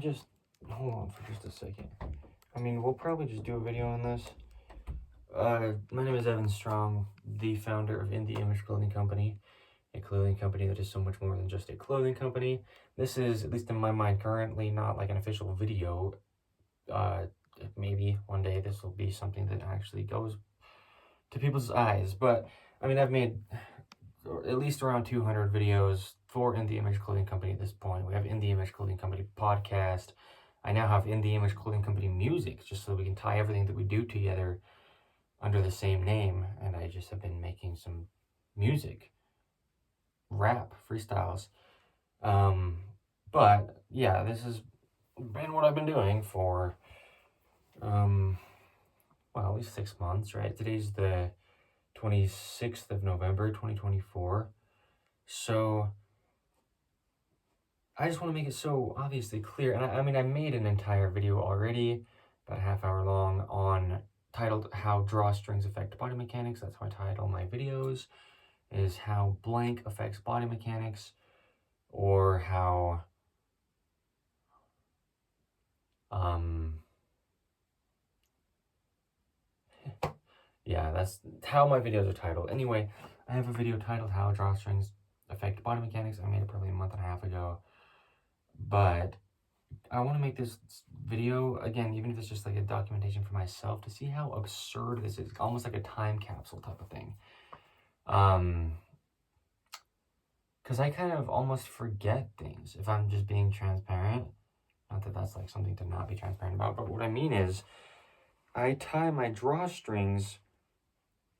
just, hold on for just a second. I mean, we'll probably just do a video on this. My name is Evan Strong, the founder of In The Image Clothing Company, a clothing company that is so much more than just a clothing company. This is, at least in my mind, currently not like an official video. Maybe one day this will be something that actually goes to people's eyes. But, I mean, I've made at least around 200 videos for In The Image Clothing Company at this point. We have In The Image Clothing Company podcast. I now have In The Image Clothing Company music, just so we can tie everything that we do together under the same name. And I just have been making some music, rap, freestyles. But yeah, this has been what I've been doing for, well, at least 6 months, right? Today's the 26th of November, 2024. So I just want to make it so obviously clear. And I mean, I made an entire video already, about a half hour long, titled How Drawstrings Affect Body Mechanics. That's how I title my videos, is how blank affects body mechanics, or how yeah, that's how my videos are titled. Anyway, I have a video titled How Drawstrings Affect Body Mechanics. I made it probably a month and a half ago. But I want to make this video, again, even if it's just like a documentation for myself, to see how absurd this is. Almost like a time capsule type of thing. Because I kind of almost forget things, if I'm just being transparent. Not that that's like something to not be transparent about, but what I mean is, I tie my drawstrings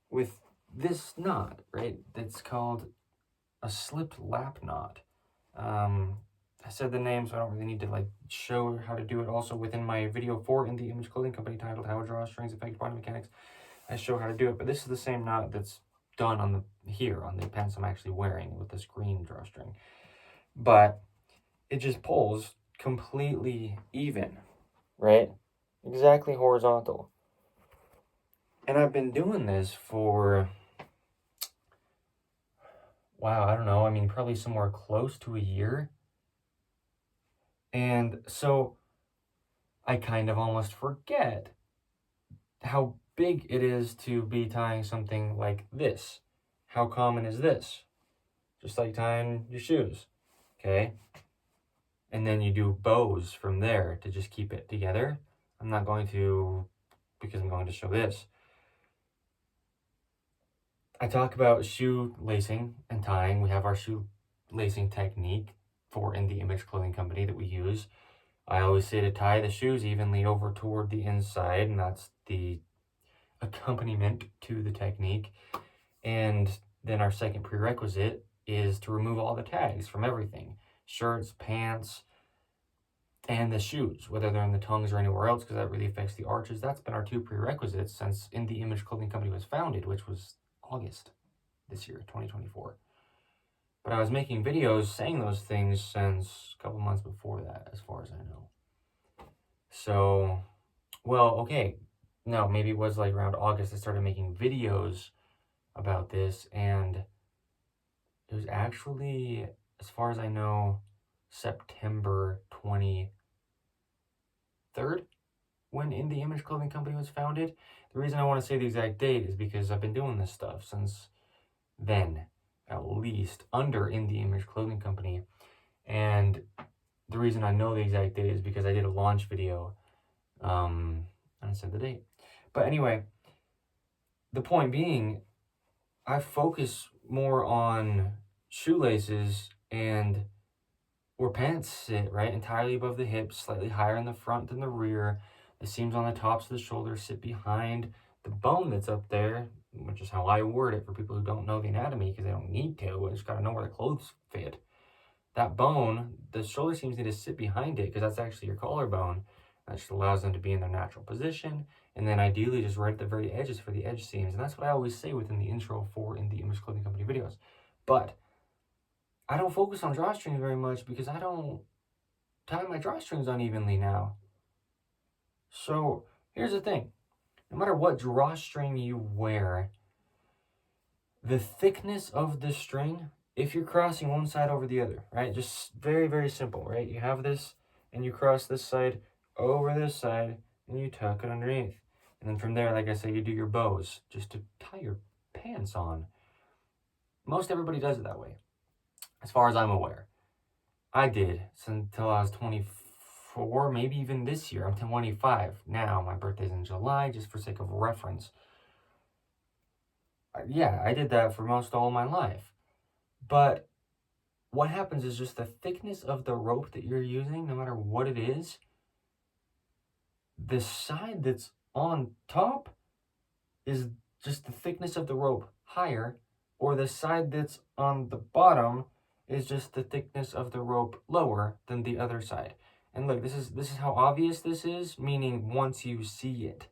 with this knot, right? It's called a slipped lap knot. I said the name, so I don't really need to like show how to do it. Also, within my video for In The Image Clothing Company titled How Drawstrings Affect Body Mechanics, I show how to do it. But this is the same knot that's done on the pants I'm actually wearing with this green drawstring. But it just pulls completely even, right? Exactly horizontal. And I've been doing this for, wow, I don't know. I mean, probably somewhere close to a year. And so I kind of almost forget how big it is to be tying something like this. How common is this? Just like tying your shoes, okay? And then you do bows from there to just keep it together. I'm not going to, because I'm going to show this. I talk about shoe lacing and tying. We have our shoe lacing technique for In The Image Clothing Company that we use. I always say to tie the shoes evenly over toward the inside, and that's the accompaniment to the technique. And then our second prerequisite is to remove all the tags from everything. Shirts, pants, and the shoes, whether they're in the tongues or anywhere else, because that really affects the arches. That's been our two prerequisites since In The Image Clothing Company was founded, which was August this year, 2024. But I was making videos saying those things since a couple months before that, as far as I know. So, well, okay. No, maybe it was like around August I started making videos about this, and it was actually, as far as I know, September 23rd when In The Image Clothing Company was founded. The reason I want to say the exact date is because I've been doing this stuff since then, at least, under In The Image Clothing Company. And the reason I know the exact date is because I did a launch video, and I said the date. But anyway, the point being, I focus more on shoelaces and where pants sit, right? Entirely above the hips, slightly higher in the front than the rear. The seams on the tops of the shoulders sit behind the bone that's up there, which is how I word it for people who don't know the anatomy, because they don't need to. I just got to know where the clothes fit. That bone, the shoulder seams need to sit behind it, because that's actually your collarbone. That just allows them to be in their natural position. And then ideally just right at the very edges for the edge seams. And that's what I always say within the intro for In The Image Clothing Company videos. But I don't focus on drawstrings very much because I don't tie my drawstrings unevenly now. So here's the thing. No matter what drawstring you wear, the thickness of the string, if you're crossing one side over the other, right? Just very, very simple, right? You have this and you cross this side over this side, and you tuck it underneath. And then from there, like I say, you do your bows just to tie your pants on. Most everybody does it that way, as far as I'm aware. I did until I was 24, maybe even this year. I'm 25 now. My birthday's in July, just for sake of reference. Yeah, I did that for most all my life. But what happens is just the thickness of the rope that you're using, no matter what it is, the side that's on top is just the thickness of the rope higher, or the side that's on the bottom is just the thickness of the rope lower than the other side. And look, this is how obvious this is, meaning once you see it.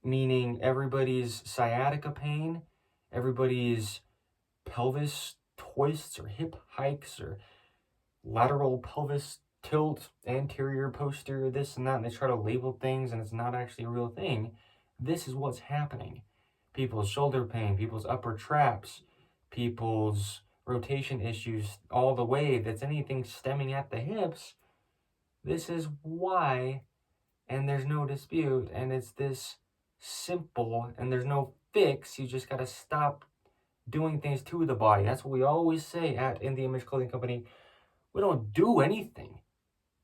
Meaning everybody's sciatica pain, everybody's pelvis twists or hip hikes or lateral pelvis tilt, anterior, posterior, this and that, and they try to label things and it's not actually a real thing. This is what's happening. People's shoulder pain, people's upper traps, people's rotation issues, all the way that's anything stemming at the hips. This is why, and there's no dispute, and it's this simple, and there's no fix. You just got to stop doing things to the body. That's what we always say at In the Image Clothing Company. We don't do anything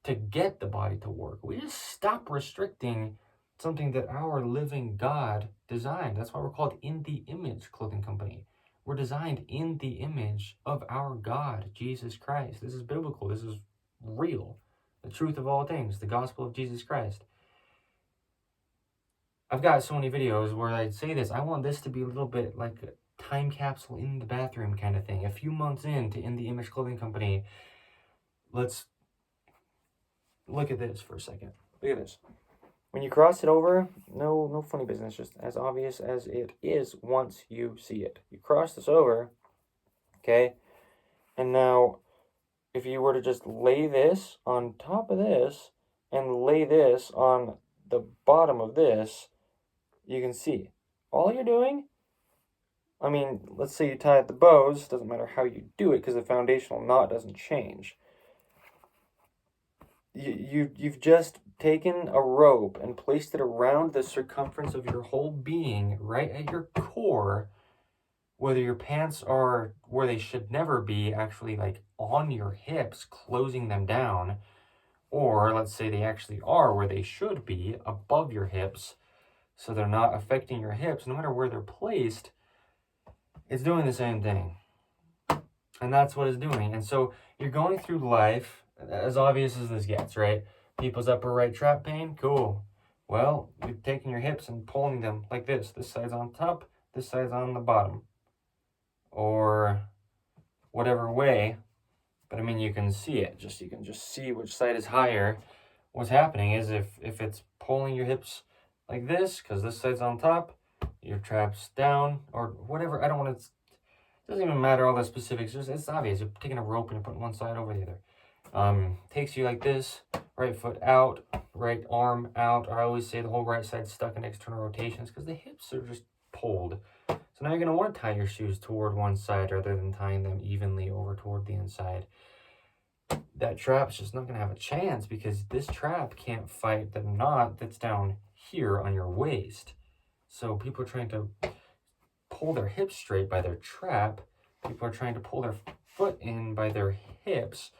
to get the body to work. We just stop restricting something that our living God designed. That's why we're called In the Image Clothing Company. We're designed in the image of our God, Jesus Christ. This is biblical. This is real. The truth of all things, the gospel of Jesus Christ. I've got so many videos where I say this. I want this to be a little bit like a time capsule in the bathroom kind of thing. A few months into In the Image Clothing Company, let's look at this for a second. Look at this. When you cross it over, no funny business, just as obvious as it is once you see it. You cross this over, okay? And now, if you were to just lay this on top of this and lay this on the bottom of this, you can see. All you're doing, I mean, let's say you tie up the bows, doesn't matter how you do it because the foundational knot doesn't change. You've just taken a rope and placed it around the circumference of your whole being, right at your core, whether your pants are where they should never be, actually like on your hips, closing them down, or let's say they actually are where they should be, above your hips, so they're not affecting your hips, no matter where they're placed, it's doing the same thing. And that's what it's doing. And so you're going through life, as obvious as this gets, right? People's upper right trap pain, cool. Well, you're taking your hips and pulling them like this. This side's on top, this side's on the bottom. Or whatever way. But I mean, you can see it. You can just see which side is higher. What's happening is if it's pulling your hips like this, because this side's on top, your trap's down, or whatever. I don't want to... It doesn't even matter all the specifics. It's obvious. You're taking a rope and you're putting one side over the other. Takes you like this. Right foot out. Right arm out. I always say the whole right side stuck in external rotations because the hips are just pulled. So now you're going to want to tie your shoes toward one side rather than tying them evenly over toward the inside. That trap's just not going to have a chance because this trap can't fight the knot that's down here on your waist. So people are trying to pull their hips straight by their trap. People are trying to pull their foot in by their hips.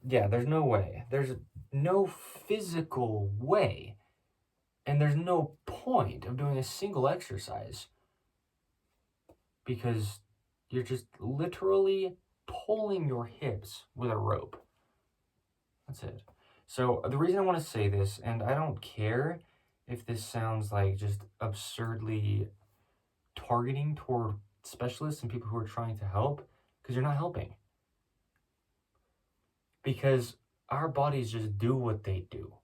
Yeah, there's no way. There's no physical way. And there's no point of doing a single exercise because you're just literally pulling your hips with a rope. That's it. So the reason I want to say this, and I don't care if this sounds like just absurdly targeting toward specialists and people who are trying to help, because you're not helping. Because our bodies just do what they do.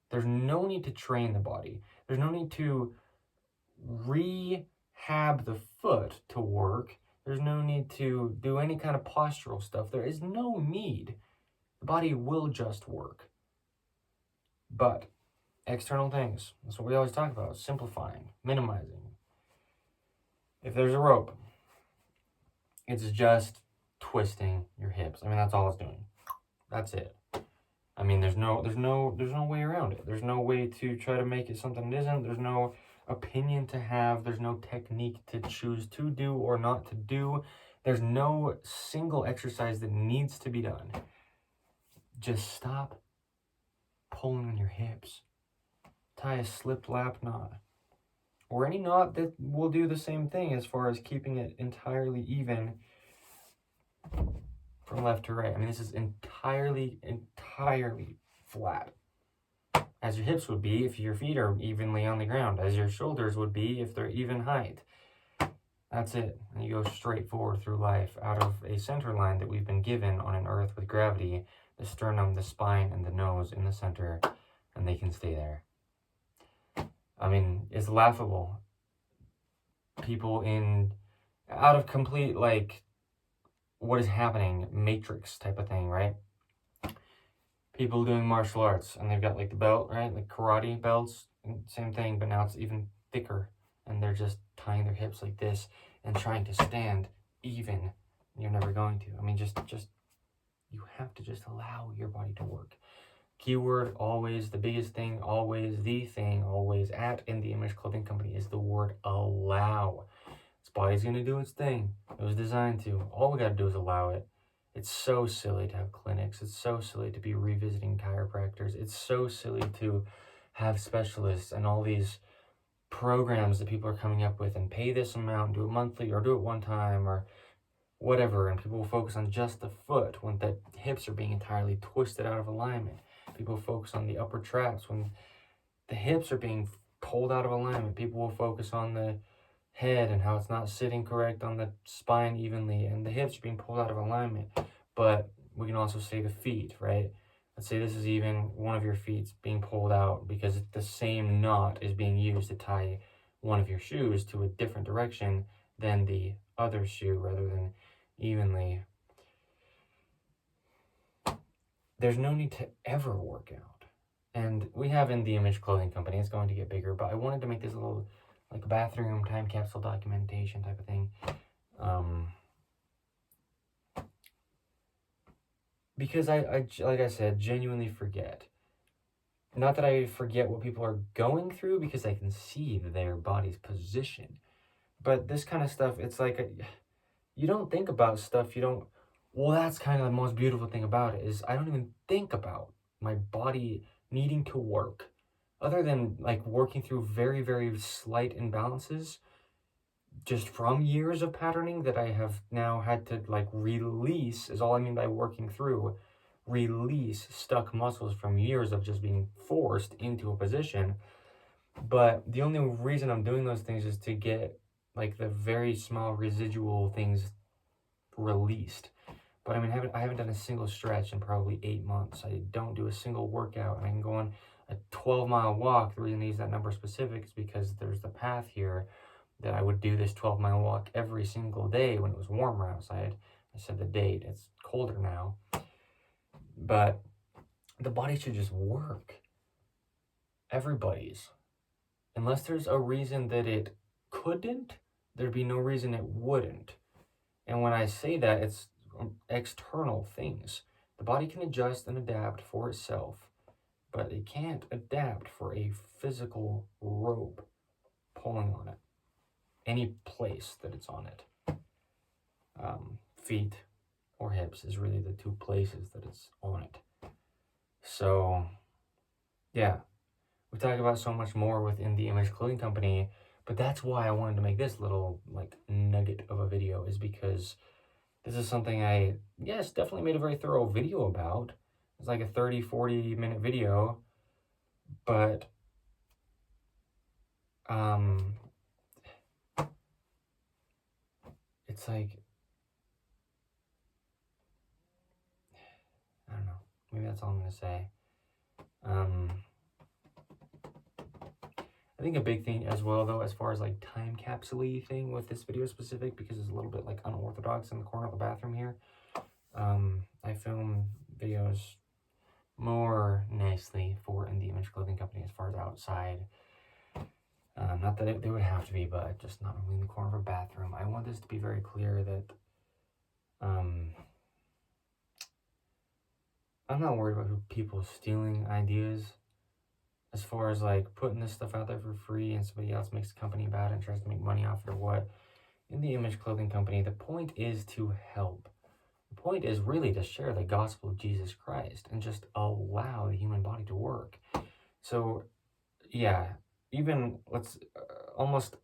There's no need to train the body. There's no need to rehab the foot to work. There's no need to do any kind of postural stuff. There is no need. The body will just work. But external things, that's what we always talk about, simplifying, minimizing. If there's a rope, it's just twisting your hips. I mean, that's all it's doing. That's it. I mean, there's no way around it. There's no way to try to make it something it isn't. There's no opinion to have. There's no technique to choose to do or not to do. There's no single exercise that needs to be done. Just stop pulling on your hips. Tie a slipped lap knot. Or any knot that will do the same thing as far as keeping it entirely even from left to right. I mean, this is entirely flat. As your hips would be if your feet are evenly on the ground. As your shoulders would be if they're even height. That's it. And you go straight forward through life out of a center line that we've been given on an earth with gravity, the sternum, the spine, and the nose in the center, and they can stay there. I mean, it's laughable. People out of complete, like, what is happening, Matrix type of thing, right? People doing martial arts, and they've got, like, the belt, right? Like karate belts, same thing, but now it's even thicker, and they're just tying their hips like this and trying to stand even. You're never going to. I mean, just you have to just allow your body to work. Keyword, always, the biggest thing, always, the thing, always, at In The Image Clothing Company is the word allow. This body's going to do its thing. It was designed to. All we got to do is allow it. It's so silly to have clinics. It's so silly to be revisiting chiropractors. It's so silly to have specialists and all these programs that people are coming up with and pay this amount, do it monthly or do it one time or whatever. And people will focus on just the foot when the hips are being entirely twisted out of alignment. People focus on the upper traps when the hips are being pulled out of alignment. People will focus on the head and how it's not sitting correct on the spine evenly and the hips are being pulled out of alignment. But we can also say the feet, right? Let's say this is even one of your feet being pulled out because the same knot is being used to tie one of your shoes to a different direction than the other shoe rather than evenly. There's no need to ever work out. And we have In The Image Clothing Company. It's going to get bigger, but I wanted to make this a little like bathroom time capsule documentation type of thing. Because I, like I said, genuinely forget. Not that I forget what people are going through because I can see their body's position. But this kind of stuff, it's like, you don't think about stuff, well, that's kind of the most beautiful thing about it, is I don't even think about my body needing to work. Other than, like, working through very, very slight imbalances, just from years of patterning that I have now had to, like, release, is all I mean by working through. Release stuck muscles from years of just being forced into a position. But the only reason I'm doing those things is to get, like, the very small residual things released. But I mean, I haven't done a single stretch in probably 8 months. I don't do a single workout, and I can go on a 12-mile walk. The reason I use that number specific is because there's the path here that I would do this 12-mile walk every single day when it was warmer outside. I said the date. It's colder now. But the body should just work. Everybody's. Unless there's a reason that it couldn't, there'd be no reason it wouldn't. And when I say that, it's external things. The body can adjust and adapt for itself, but it can't adapt for a physical rope pulling on it. Any place that it's on it. Feet or hips is really the two places that it's on it. So, yeah. We talk about so much more within the Image Clothing Company, but that's why I wanted to make this little, like, nugget of a video, is because this is something I, yes, definitely made a very thorough video about. It's like a 30-40 minute video, but it's like, I don't know, maybe that's all I'm going to say. I think a big thing as well, though, as far as like time capsule-y thing with this video specific, because it's a little bit like unorthodox in the corner of the bathroom here. I film videos more nicely for In The Image Clothing Company as far as outside. Not that they would have to be, but just not really in the corner of a bathroom. I want this to be very clear that I'm not worried about people stealing ideas as far as like putting this stuff out there for free and somebody else makes the company bad and tries to make money off it or what. In the Image Clothing Company, the point is to help. The point is really to share the gospel of Jesus Christ and just allow the human body to work. So, yeah, even let's almost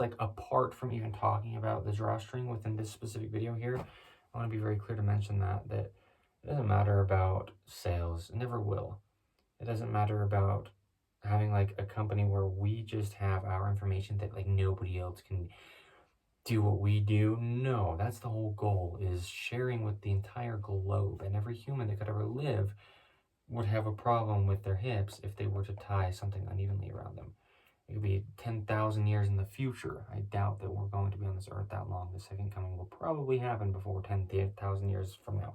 like apart from even talking about the drawstring within this specific video here, I want to be very clear to mention that it doesn't matter about sales. It never will. It doesn't matter about having like a company where we just have our information that like nobody else can do what we do. No, that's the whole goal, is sharing with the entire globe, and every human that could ever live would have a problem with their hips if they were to tie something unevenly around them. It could be 10,000 years in the future. I doubt that we're going to be on this earth that long. The second coming will probably happen before 10,000 years from now.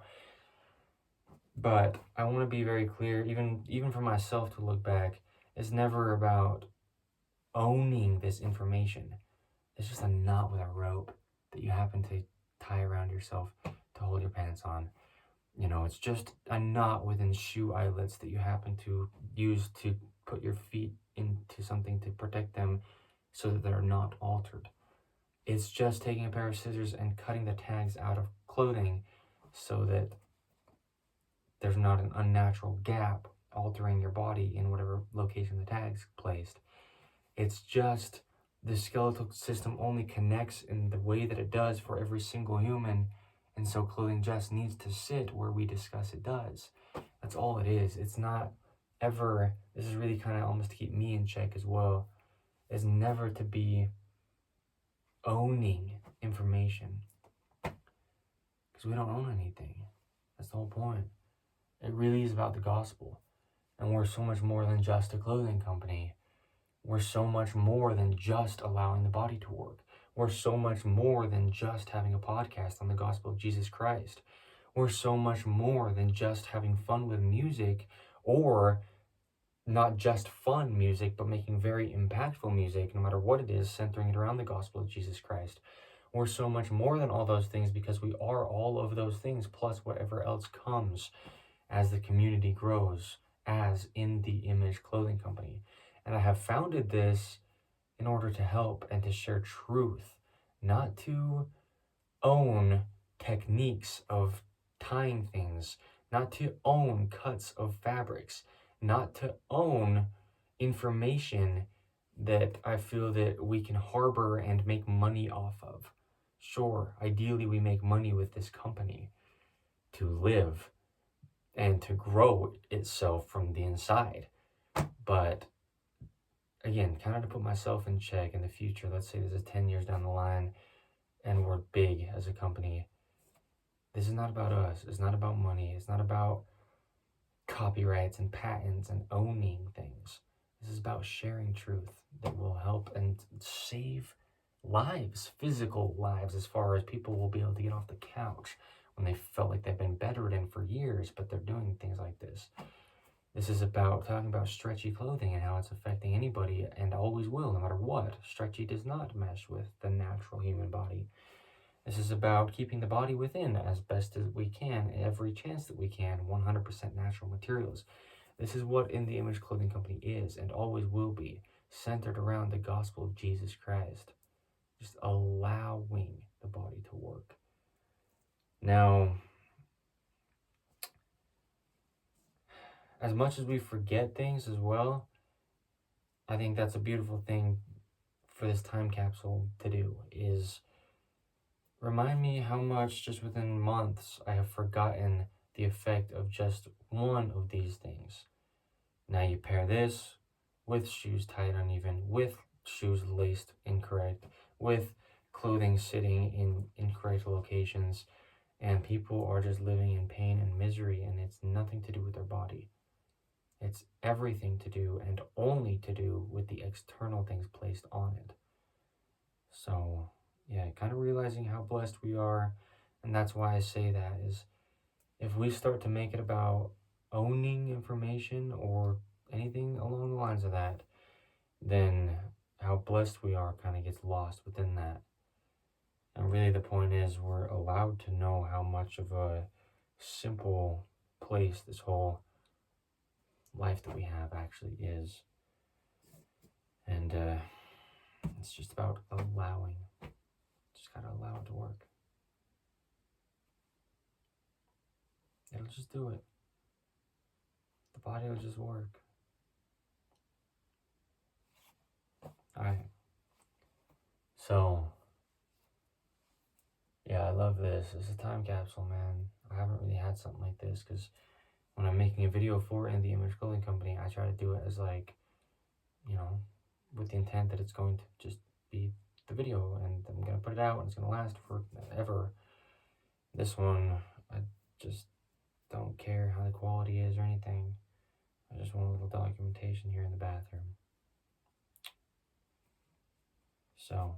But I want to be very clear, even for myself to look back, it's never about owning this information. It's just a knot with a rope that you happen to tie around yourself to hold your pants on. You know, it's just a knot within shoe eyelets that you happen to use to put your feet into something to protect them so that they're not altered. It's just taking a pair of scissors and cutting the tags out of clothing so that there's not an unnatural gap altering your body in whatever location the tag's placed. It's just the skeletal system only connects in the way that it does for every single human, and so clothing just needs to sit where we discuss it does. That's all it is. It's not ever, this is really kind of almost to keep me in check as well, is never to be owning information, because we don't own anything. That's the whole point. It really is about the gospel, and we're so much more than just a clothing company. We're so much more than just allowing the body to work. We're so much more than just having a podcast on the gospel of Jesus Christ. We're so much more than just having fun with music, or not just fun music, but making very impactful music, no matter what it is, centering it around the gospel of Jesus Christ. We're so much more than all those things because we are all of those things, plus whatever else comes as the community grows, as in the Image Clothing Company. And I have founded this in order to help and to share truth, not to own techniques of tying things, not to own cuts of fabrics, not to own information that I feel that we can harbor and make money off of. Sure, ideally we make money with this company to live and to grow itself from the inside. But again, kind of to put myself in check in the future, let's say this is 10 years down the line and we're big as a company. This is not about us. It's not about money. It's not about copyrights and patents and owning things. This is about sharing truth that will help and save lives, physical lives, as far as people will be able to get off the couch when they felt like they've been bedridden for years, but they're doing things like this. This is about talking about stretchy clothing and how it's affecting anybody and always will, no matter what. Stretchy does not mesh with the natural human body. This is about keeping the body within as best as we can, every chance that we can, 100% natural materials. This is what In the Image Clothing Company is and always will be, centered around the gospel of Jesus Christ. Just allowing the body to work. Now, as much as we forget things as well, I think that's a beautiful thing for this time capsule to do, is remind me how much just within months I have forgotten the effect of just one of these things. Now you pair this with shoes tied uneven, with shoes laced incorrect, with clothing sitting in incorrect locations, and people are just living in pain and misery, and it's nothing to do with their body. It's everything to do and only to do with the external things placed on it. So, yeah, kind of realizing how blessed we are, and that's why I say that, is if we start to make it about owning information or anything along the lines of that, then how blessed we are kind of gets lost within that. And really the point is we're allowed to know how much of a simple place this whole life that we have actually is. And it's just about allowing. Just gotta allow it to work. It'll just do it. The body will just work. Alright. So, yeah, I love this. It's a time capsule, man. I haven't really had something like this because when I'm making a video for In The Image Clothing Company, I try to do it as like, you know, with the intent that it's going to just be the video and I'm going to put it out and it's going to last forever. This one, I just don't care how the quality is or anything. I just want a little documentation here in the bathroom. So,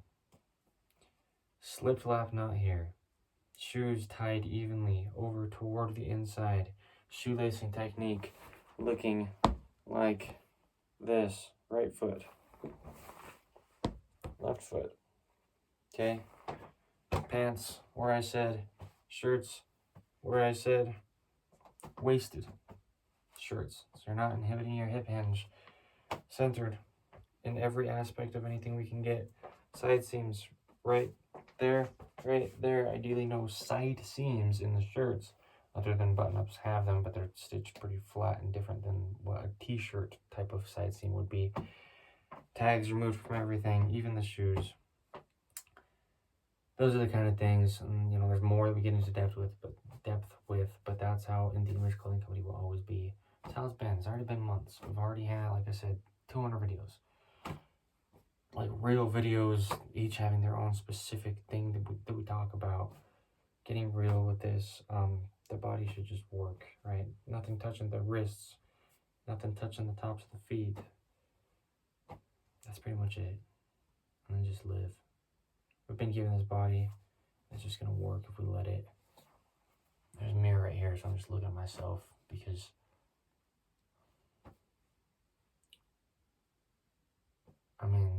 slip flap not here. Shoes tied evenly over toward the inside. Shoelacing technique looking like this. Right foot. Left foot. Okay? Pants where I said. Shirts where I said. Waisted shirts. So you're not inhibiting your hip hinge. Centered in every aspect of anything we can get. Side seams right there. Ideally no side seams in the shirts, other than button-ups have them, but they're stitched pretty flat and different than what a t-shirt type of side seam would be. Tags removed from everything, even the shoes. Those are the kind of things, and you know, there's more that we get into depth with, but that's how In The Image Clothing Company will always be. That's how it's been. It's already been months. We've already had, like I said, 200 videos. Like real videos, each having their own specific thing that we talk about. Getting real with this, the body should just work, right? Nothing touching the wrists, nothing touching the tops of the feet. That's pretty much it. And then just live. We've been given this body. It's just gonna work if we let it. There's a mirror right here, so I'm just looking at myself because I mean,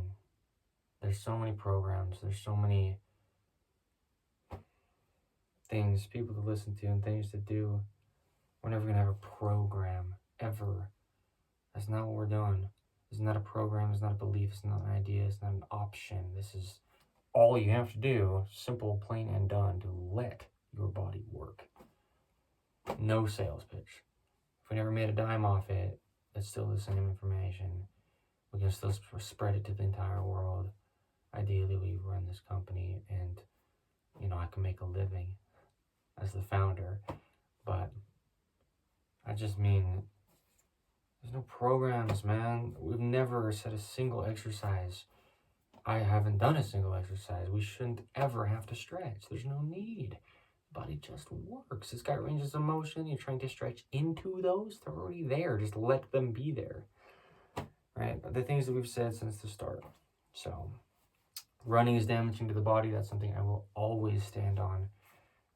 there's so many programs, there's so many things, people to listen to and things to do. We're never gonna have a program, ever. That's not what we're doing. It's not a program, it's not a belief, it's not an idea, it's not an option. This is all you have to do, simple, plain and done, to let your body work. No sales pitch. If we never made a dime off it, it's still the same information. We can still spread it to the entire world. Ideally, we run this company and, you know, I can make a living as the founder. But I just mean, there's no programs, man. We've never said a single exercise. I haven't done a single exercise. We shouldn't ever have to stretch. There's no need. The body just works. It's got ranges of motion. You're trying to stretch into those. They're already there. Just let them be there. Right? The things that we've said since the start. So, running is damaging to the body. That's something I will always stand on.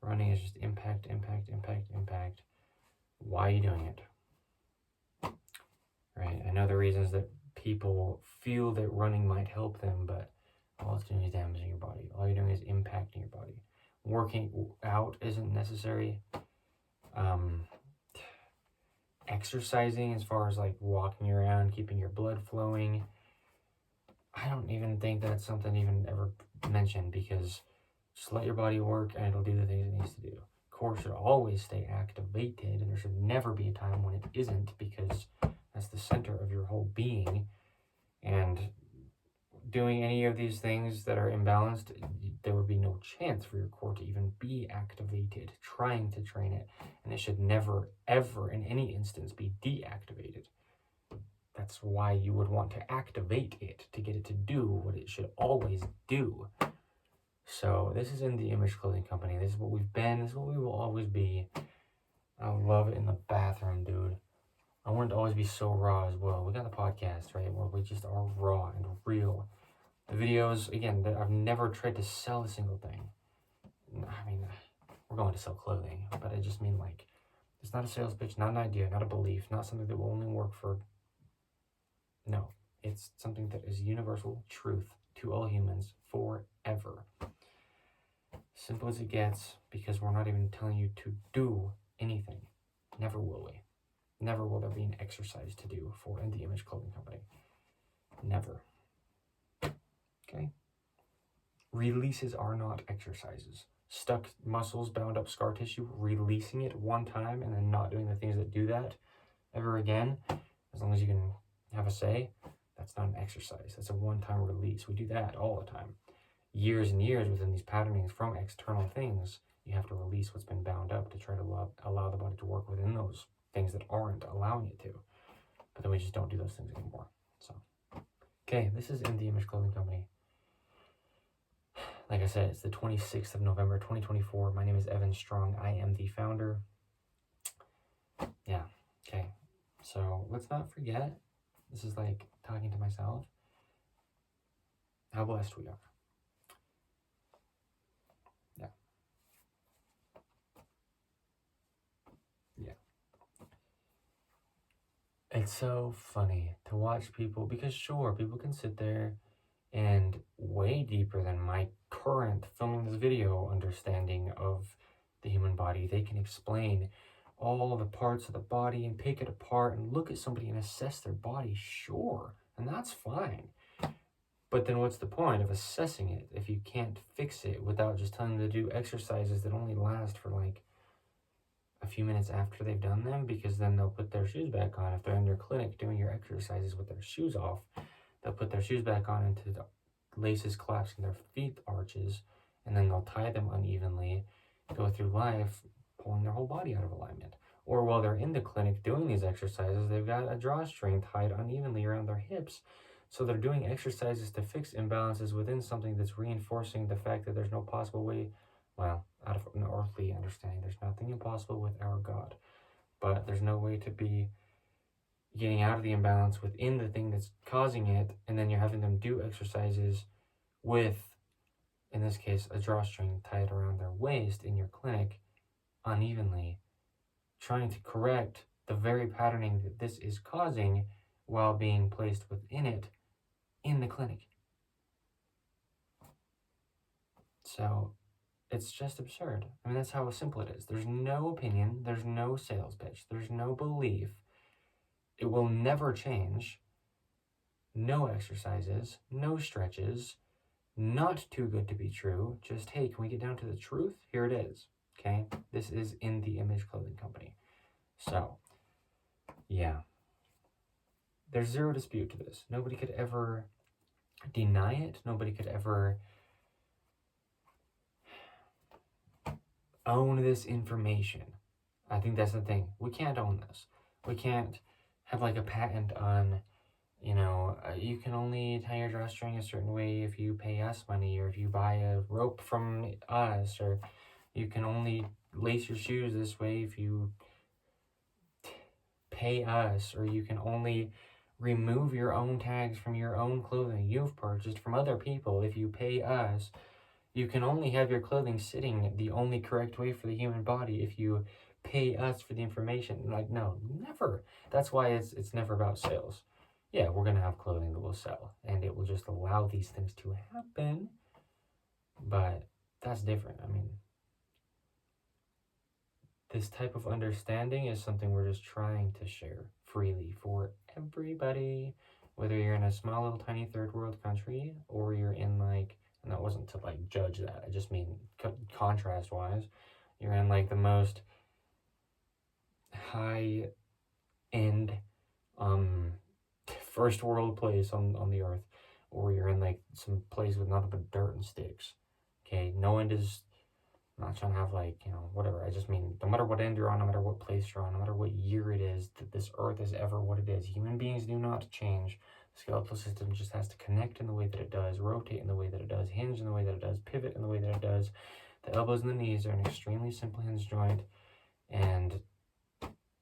Running is just impact. Why are you doing it? Right? I know the reasons that people feel that running might help them, but all it's doing is damaging your body. All you're doing is impacting your body. Working out isn't necessary. Exercising, as far as like walking around, keeping your blood flowing, I don't even think that's something even ever mentioned, because just let your body work and it'll do the things it needs to do. Core should always stay activated, and there should never be a time when it isn't, because that's the center of your whole being. And doing any of these things that are imbalanced, there would be no chance for your core to even be activated, trying to train it. And it should never, ever, in any instance, be deactivated. That's why you would want to activate it, to get it to do what it should always do. So this is In The Image Clothing Company. This is what we've been. This is what we will always be. I love it in the bathroom, dude. I want it to always be so raw as well. We got the podcast, right, where we just are raw and real. The videos, again, I've never tried to sell a single thing. I mean, we're going to sell clothing, but I just mean, like, it's not a sales pitch, not an idea, not a belief, not something that will only work for... No, it's something that is universal truth to all humans forever. Simple as it gets, because we're not even telling you to do anything. Never will we. Never will there be an exercise to do for In The Image Clothing Company. Never. Okay? Releases are not exercises. Stuck muscles, bound up scar tissue, releasing it one time and then not doing the things that do that ever again, as long as you can have a say, that's not an exercise. That's a one-time release. We do that all the time. Years and years within these patternings from external things, you have to release what's been bound up to try to allow the body to work within those things that aren't allowing it to. But then we just don't do those things anymore. So, okay, this is In The Image Clothing Company. Like I said, it's the 26th of November, 2024. My name is Evan Strong. I am the founder. Yeah, okay. So let's not forget, this is like talking to myself, how blessed we are. Yeah. Yeah. It's so funny to watch people, because sure, people can sit there and way deeper than my current filming this video understanding of the human body, they can explain all the parts of the body and pick it apart and look at somebody and assess their body, sure, and that's fine. But then what's the point of assessing it if you can't fix it without just telling them to do exercises that only last for like a few minutes after they've done them, because then they'll put their shoes back on. If they're in your clinic doing your exercises with their shoes off, they'll put their shoes back on into the laces collapsing their feet arches, and then they'll tie them unevenly, go through life pulling their whole body out of alignment. Or while they're in the clinic doing these exercises, they've got a drawstring tied unevenly around their hips. So they're doing exercises to fix imbalances within something that's reinforcing the fact that there's no possible way, well, out of an earthly understanding, there's nothing impossible with our God. But there's no way to be getting out of the imbalance within the thing that's causing it, and then you're having them do exercises with, in this case, a drawstring tied around their waist in your clinic unevenly, trying to correct the very patterning that this is causing while being placed within it in the clinic. So it's just absurd. I mean, that's how simple it is. There's no opinion, there's no sales pitch, there's no belief. It will never change. No exercises, no stretches, not too good to be true. Just, hey, can we get down to the truth? Here it is. Okay? This is In The Image Clothing Company. So, yeah. There's zero dispute to this. Nobody could ever deny it. Nobody could ever own this information. I think that's the thing. We can't own this. We can't have like a patent on, you can only tie your drawstring a certain way if you pay us money, or if you buy a rope from us, or you can only lace your shoes this way if you pay us, or you can only remove your own tags from your own clothing you've purchased from other people if you pay us. You can only have your clothing sitting the only correct way for the human body if you pay us for the information. Like, no, never. That's why it's never about sales. Yeah, we're going to have clothing that will sell, and it will just allow these things to happen, but that's different. I mean, this type of understanding is something we're just trying to share freely for everybody, whether you're in a small little tiny third world country, or you're in like, and that wasn't to like judge that, I just mean contrast wise, you're in like the most high end first world place on the earth, or you're in like some place with nothing but dirt and sticks. Okay, no end is, I'm not trying to have like, whatever. I just mean, no matter what end you're on, no matter what place you're on, no matter what year it is that this earth is ever what it is, human beings do not change. The skeletal system just has to connect in the way that it does, rotate in the way that it does, hinge in the way that it does, pivot in the way that it does. The elbows and the knees are an extremely simple hinge joint, and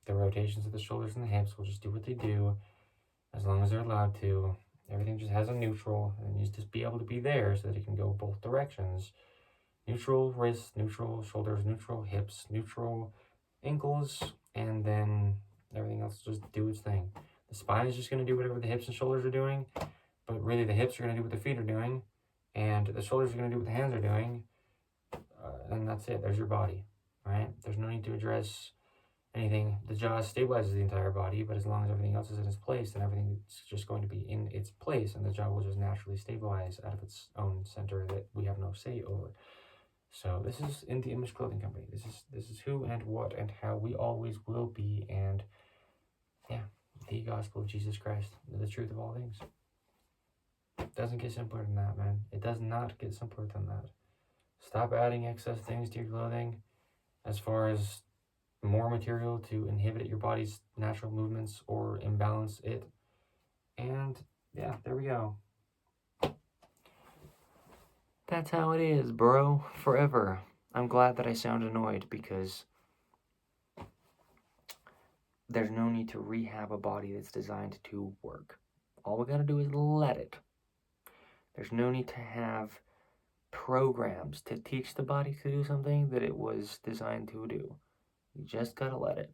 the rotations of the shoulders and the hips will just do what they do as long as they're allowed to. Everything just has a neutral, and you just be able to be there so that it can go both directions. Neutral wrists, neutral shoulders, neutral hips, neutral ankles, and then everything else just do its thing. The spine is just going to do whatever the hips and shoulders are doing, but really the hips are going to do what the feet are doing, and the shoulders are going to do what the hands are doing, and that's it. There's your body, right? There's no need to address anything. The jaw stabilizes the entire body, but as long as everything else is in its place, then everything's just going to be in its place, and the jaw will just naturally stabilize out of its own center that we have no say over. So this is In the Image Clothing Company. This is who and what and how we always will be, and yeah, the gospel of Jesus Christ, the truth of all things. It doesn't get simpler than that, man. It does not get simpler than that. Stop adding excess things to your clothing as far as more material to inhibit your body's natural movements or imbalance it. And yeah, there we go. That's how it is, bro. Forever. I'm glad that I sound annoyed because there's no need to rehab a body that's designed to work. All we gotta do is let it. There's no need to have programs to teach the body to do something that it was designed to do. You just gotta let it.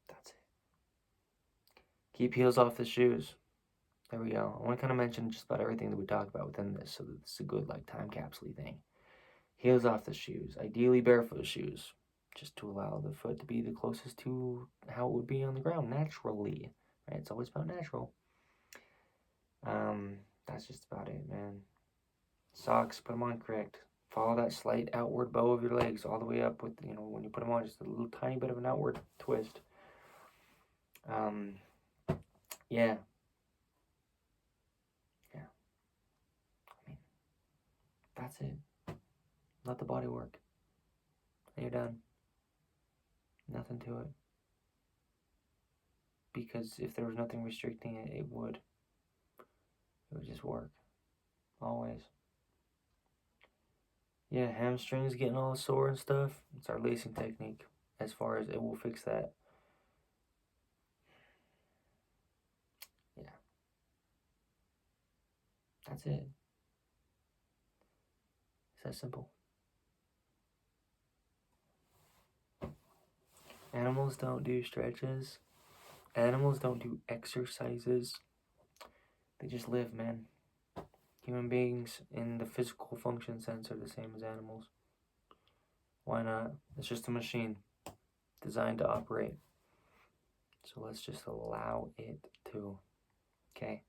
That's it. Keep heels off the shoes. There we go. I want to kind of mention just about everything that we talked about within this, so that it's a good like time capsule thing. Heels off the shoes, ideally barefoot shoes, just to allow the foot to be the closest to how it would be on the ground naturally. Right? It's always about natural. That's just about it, man. Socks, put them on correct. Follow that slight outward bow of your legs all the way up with, when you put them on, just a little tiny bit of an outward twist. Yeah. That's it. Let the body work. And you're done. Nothing to it. Because if there was nothing restricting it, it would just work. Always. Yeah, hamstrings getting all sore and stuff. It's our lacing technique. As far as it will fix that. Yeah. That's it. It's that simple. Animals don't do stretches. Animals don't do exercises. They just live, man. Human beings in the physical function sense are the same as animals. Why not? It's just a machine designed to operate. So let's just allow it to. Okay.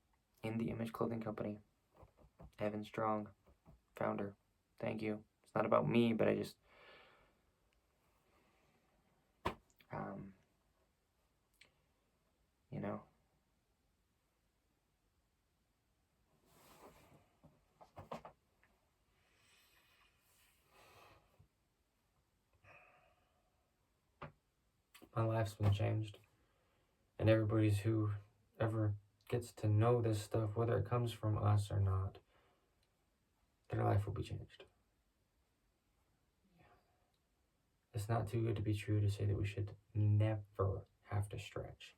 In the Image Clothing Company. Evan Strong, founder. Thank you. It's not about me, but I just my life's been changed. And everybody's who ever gets to know this stuff, whether it comes from us or not, their life will be changed. It's not too good to be true to say that we should never have to stretch.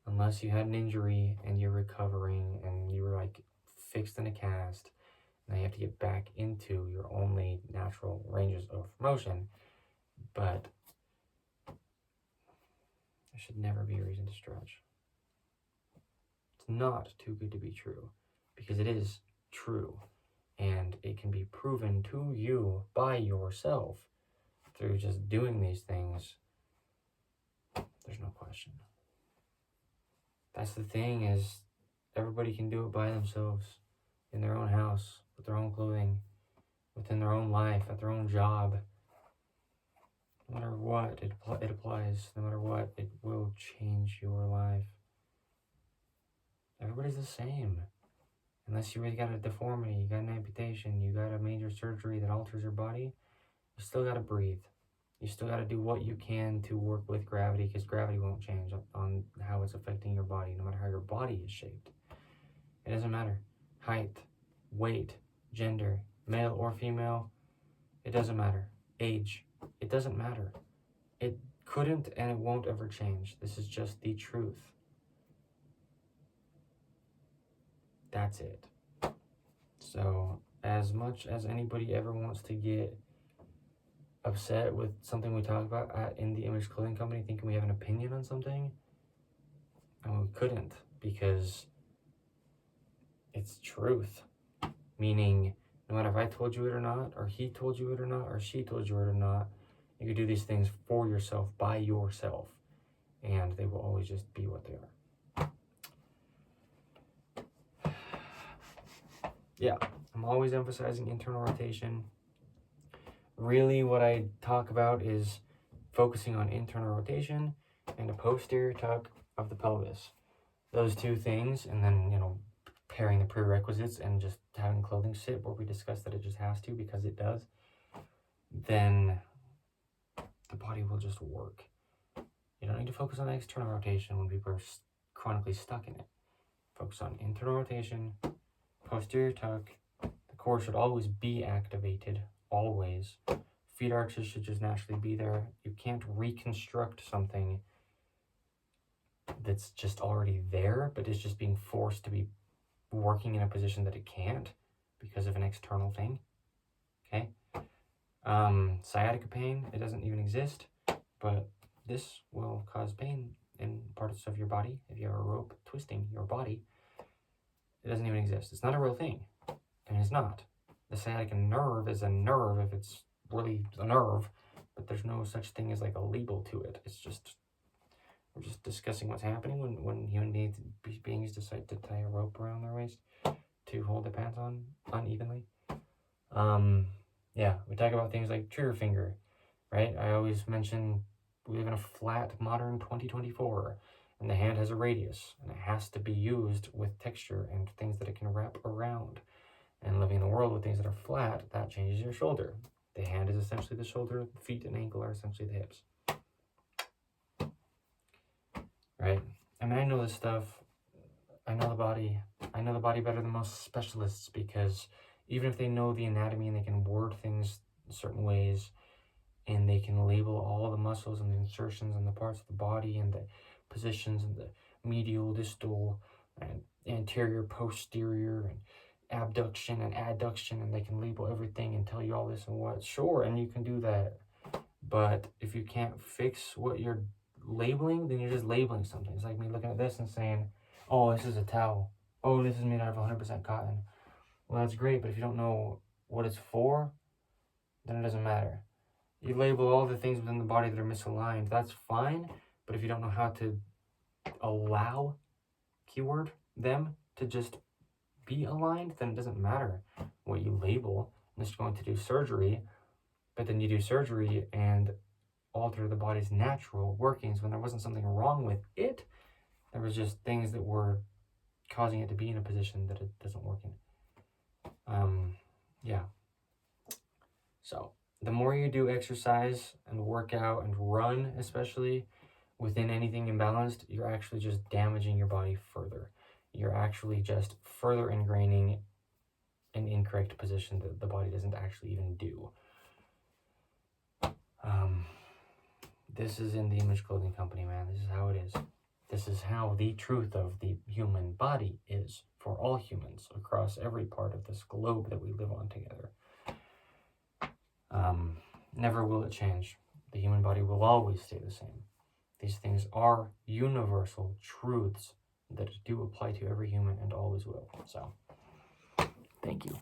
Unless you had an injury and you're recovering and you were like fixed in a cast, now you have to get back into your only natural ranges of motion. But there should never be a reason to stretch. It's not too good to be true, because it is true. And it can be proven to you by yourself through just doing these things. There's no question. That's the thing, is everybody can do it by themselves, in their own house, with their own clothing, within their own life, at their own job. No matter what, it applies. No matter what, it will change your life. Everybody's the same. Unless you really got a deformity, you got an amputation, you got a major surgery that alters your body, you still got to breathe. You still got to do what you can to work with gravity, because gravity won't change on how it's affecting your body, no matter how your body is shaped. It doesn't matter. Height, weight, gender, male or female, it doesn't matter. Age, it doesn't matter. It couldn't and it won't ever change. This is just the truth. That's it. So, as much as anybody ever wants to get upset with something we talk about in the Image Clothing Company, thinking we have an opinion on something, and we couldn't, because it's truth. Meaning, no matter if I told you it or not, or he told you it or not, or she told you it or not, You can do these things for yourself, by yourself, and they will always just be what they are. Yeah, I'm always emphasizing internal rotation. Really, what I talk about is focusing on internal rotation and a posterior tuck of the pelvis. Those two things, and then, pairing the prerequisites and just having clothing sit where we discussed that it just has to because it does, then the body will just work. You don't need to focus on external rotation when people are chronically stuck in it. Focus on internal rotation, posterior tuck. The core should always be activated, always. Feet arches should just naturally be there. You can't reconstruct something that's just already there, but it's just being forced to be working in a position that it can't because of an external thing. Okay? Sciatica pain, it doesn't even exist, but this will cause pain in parts of your body. If you have a rope twisting your body, it doesn't even exist. It's not a real thing. And it's not. The sciatic nerve is a nerve if it's really a nerve, but there's no such thing as like a label to it. It's just, we're just discussing what's happening when human beings decide to tie a rope around their waist to hold their pants on unevenly. Yeah, we talk about things like trigger finger, right? I always mention we live in a flat modern 2024, and the hand has a radius, and it has to be used with texture and things that it can wrap around. And living in a world with things that are flat, that changes your shoulder. The hand is essentially the shoulder, the feet and ankle are essentially the hips. Right? I mean, I know this stuff. I know the body. I know the body better than most specialists, because even if they know the anatomy and they can word things certain ways, and they can label all the muscles and the insertions and the parts of the body and the positions and the medial, distal, and anterior, posterior, and abduction and adduction, and they can label everything and tell you all this and what. Sure, and you can do that. But if you can't fix what you're labeling, then you're just labeling something. It's like me looking at this and saying, oh, this is a towel. Oh, this is made out of 100% cotton. Well, that's great, but if you don't know what it's for, then it doesn't matter. You label all the things within the body that are misaligned, that's fine, but if you don't know how to allow, keyword, them to just be aligned, then it doesn't matter what you label. Unless you're going to do surgery, but then you do surgery and alter the body's natural workings when there wasn't something wrong with it. There was just things that were causing it to be in a position that it doesn't work in. Yeah. So the more you do exercise and work out and run, especially within anything imbalanced, you're actually just damaging your body further. You're actually just further ingraining an incorrect position that the body doesn't actually even do. This is in the Image Clothing Company, man. This is how it is. This is how the truth of the human body is for all humans across every part of this globe that we live on together. Never will it change. The human body will always stay the same. These things are universal truths that do apply to every human and always will. So, thank you.